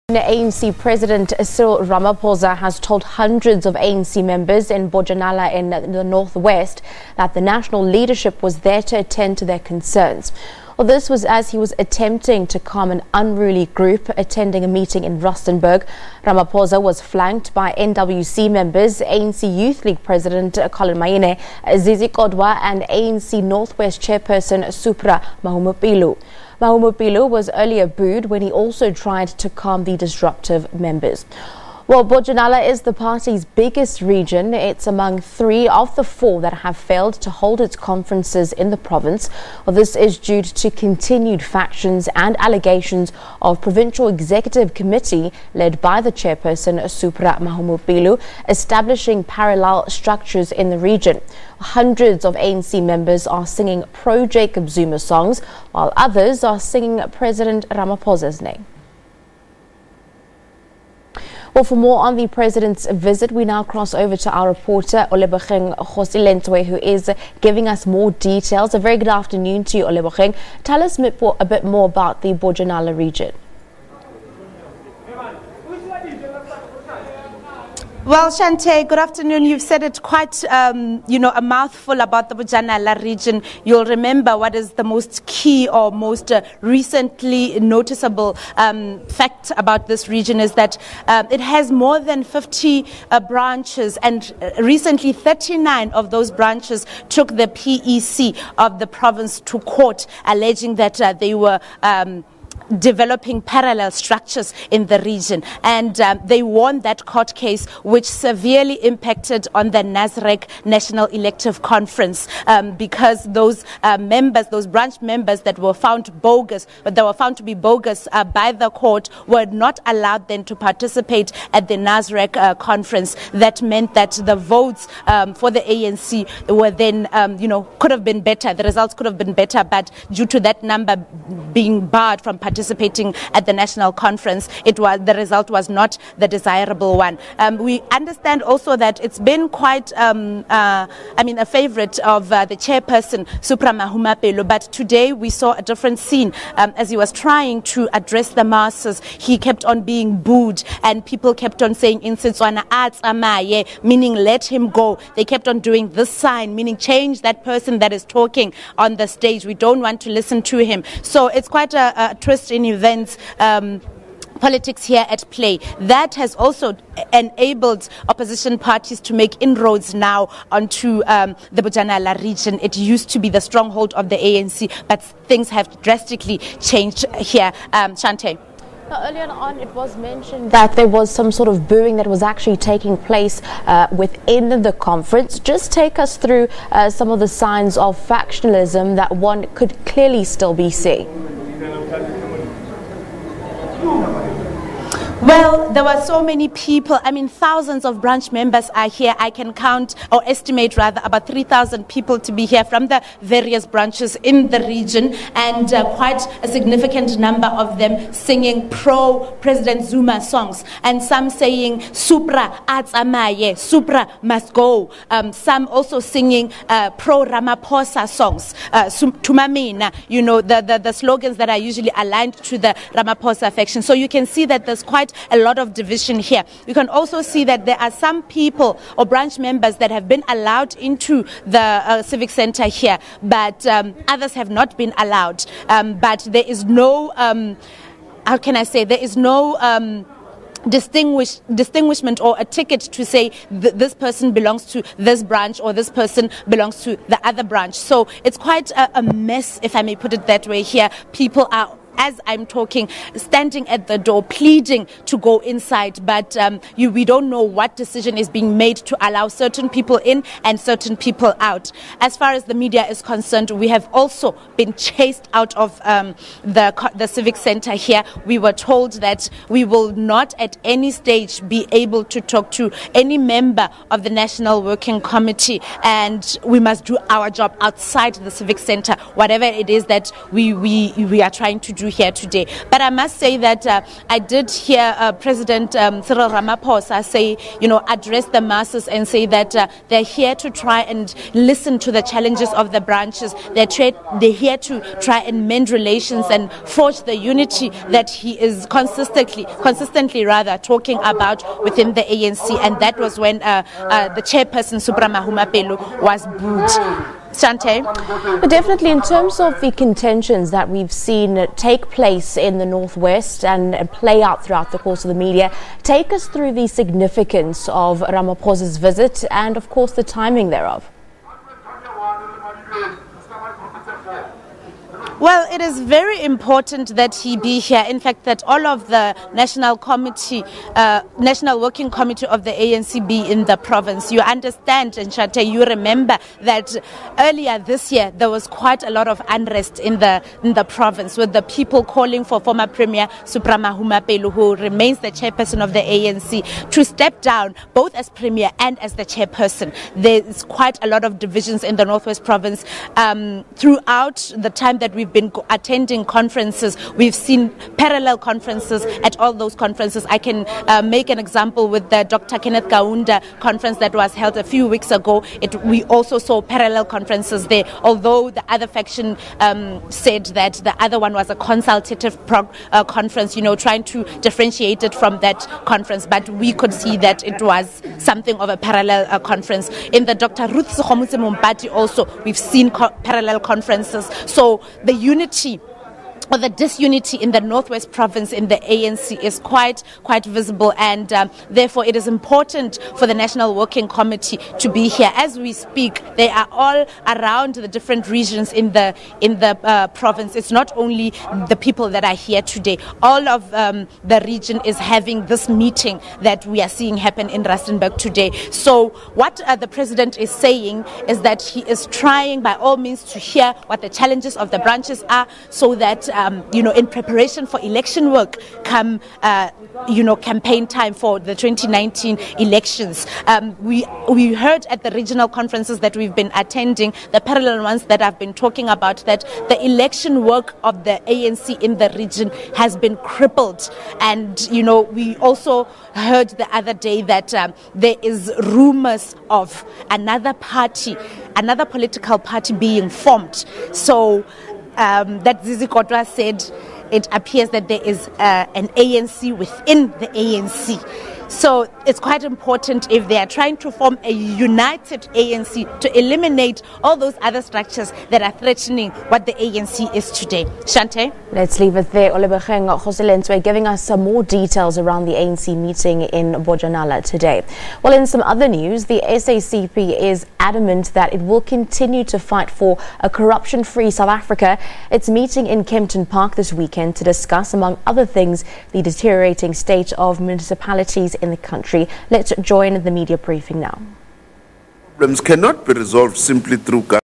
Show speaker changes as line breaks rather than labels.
The ANC President Cyril Ramaphosa has told hundreds of ANC members in Bojanala in the northwest that the national leadership was there to attend to their concerns. Well, this was as he was attempting to calm an unruly group attending a meeting in Rustenburg. Ramaphosa was flanked by NWC members, ANC Youth League President Collen, Zizi, Kodwa and ANC Northwest Chairperson Supra, Mahumapelo. Mahumapelo was earlier booed when he also tried to calm the disruptive members. Well, Bojanala is the party's biggest region. It's among 3 of the 4 that have failed to hold its conferences in the province. Well, this is due to continued factions and allegations of Provincial Executive Committee led by the chairperson Supra Mahumapelo establishing parallel structures in the region. Hundreds of ANC members are singing pro-Jacob Zuma songs, while others are singing President Ramaphosa's name. Well, for more on the President's visit, we now cross over to our reporter, Olebogeng, who is giving us more details. A very good afternoon to you, Olebogeng. Tell us a bit more about the Bojanala region.
Well, Shante, good afternoon. You've said it quite, a mouthful about the Bojanala region. You'll remember what is the most key or most recently noticeable fact about this region is that it has more than 50 branches, and recently 39 of those branches took the PEC of the province to court, alleging that they were developing parallel structures in the region, and they won that court case, which severely impacted on the NASREC National Elective Conference, because those branch members that were found to be bogus by the court were not allowed then to participate at the NASREC conference. That meant that the votes for the ANC were then, could have been better. The results could have been better, but due to that number being barred from participating at the national conference, the result was not the desirable one. We understand also that it's been quite, a favorite of the chairperson, Supra Mahumapelo, but today we saw a different scene. As he was trying to address the masses, he kept on being booed, and people kept on saying, in Setswana, Amaye, meaning let him go. They kept on doing this sign, meaning change that person that is talking on the stage. We don't want to listen to him. So it's quite a twist in events. Politics here at play. That has also enabled opposition parties to make inroads now onto the Bojanala region. It used to be the stronghold of the ANC, but things have drastically changed here. Shante.
Now, earlier on, it was mentioned that there was some sort of booing that was actually taking place within the conference. Just take us through some of the signs of factionalism that one could clearly still be seeing.
Well, there were so many people. Thousands of branch members are here. I can count, or estimate rather, about 3,000 people to be here from the various branches in the region, and quite a significant number of them singing pro-President Zuma songs, and some saying Supra atsamaye, Supra must go. Some also singing pro-Ramaphosa songs, Tumamina, the slogans that are usually aligned to the Ramaphosa faction. So you can see that there's quite a lot of division here. You can also see that there are some people or branch members that have been allowed into the civic center here, but others have not been allowed. But there is no, how can I say, there is no distinguishment or a ticket to say this person belongs to this branch or this person belongs to the other branch. So it's quite a mess, if I may put it that way here. People are, as I'm talking, standing at the door pleading to go inside, but we don't know what decision is being made to allow certain people in and certain people out. As far as the media is concerned, we have also been chased out of the civic center here. We were told that we will not at any stage be able to talk to any member of the National Working Committee, and we must do our job outside the civic center, whatever it is that we are trying to do. do here today. But I must say that I did hear President Cyril Ramaphosa say, address the masses and say that they're here to try and listen to the challenges of the branches. They're here to try and mend relations and forge the unity that he is consistently talking about within the ANC. And that was when the chairperson, Supra Mahumapelo, was booed. Shante?
But definitely, in terms of the contentions that we've seen take place in the Northwest and play out throughout the course of the media, take us through the significance of Ramaphosa's visit and, of course, the timing thereof.
Well, it is very important that he be here. In fact, that all of the National Working Committee of the ANC be in the province. You understand, Nshate, you remember that earlier this year there was quite a lot of unrest in the province, with the people calling for former Premier Supra Mahumapelo, who remains the chairperson of the ANC, to step down both as Premier and as the chairperson. There's quite a lot of divisions in the Northwest Province. Throughout the time that we've been attending conferences, we've seen parallel conferences at all those conferences. I can make an example with the Dr. Kenneth Kaunda conference that was held a few weeks ago. We also saw parallel conferences there, although the other faction said that the other one was a consultative conference, trying to differentiate it from that conference. But we could see that it was something of a parallel conference. In the Dr. Ruth Mumpati also, we've seen parallel conferences. So the unity or the disunity in the Northwest Province in the ANC is quite visible, and therefore it is important for the National Working Committee to be here. As we speak, they are all around the different regions in the province. It's not only the people that are here today. All of the region is having this meeting that we are seeing happen in Rustenburg today. So what the president is saying is that he is trying by all means to hear what the challenges of the branches are, so that in preparation for election work come, campaign time for the 2019 elections. We heard at the regional conferences that we've been attending, the parallel ones that I've been talking about, that the election work of the ANC in the region has been crippled. And, we also heard the other day that there is rumors of another political party being formed. So that Zizi Kodwa said it appears that there is an ANC within the ANC. So it's quite important, if they are trying to form a united ANC, to eliminate all those other structures that are threatening what the ANC is today. Shante?
Let's leave it there. Olebecheng Khoselenswe giving us some more details around the ANC meeting in Bojanala today. Well, in some other news, the SACP is adamant that it will continue to fight for a corruption-free South Africa. It's meeting in Kempton Park this weekend to discuss, among other things, the deteriorating state of municipalities in the country. Let's join the media briefing now.
Problems cannot be resolved simply through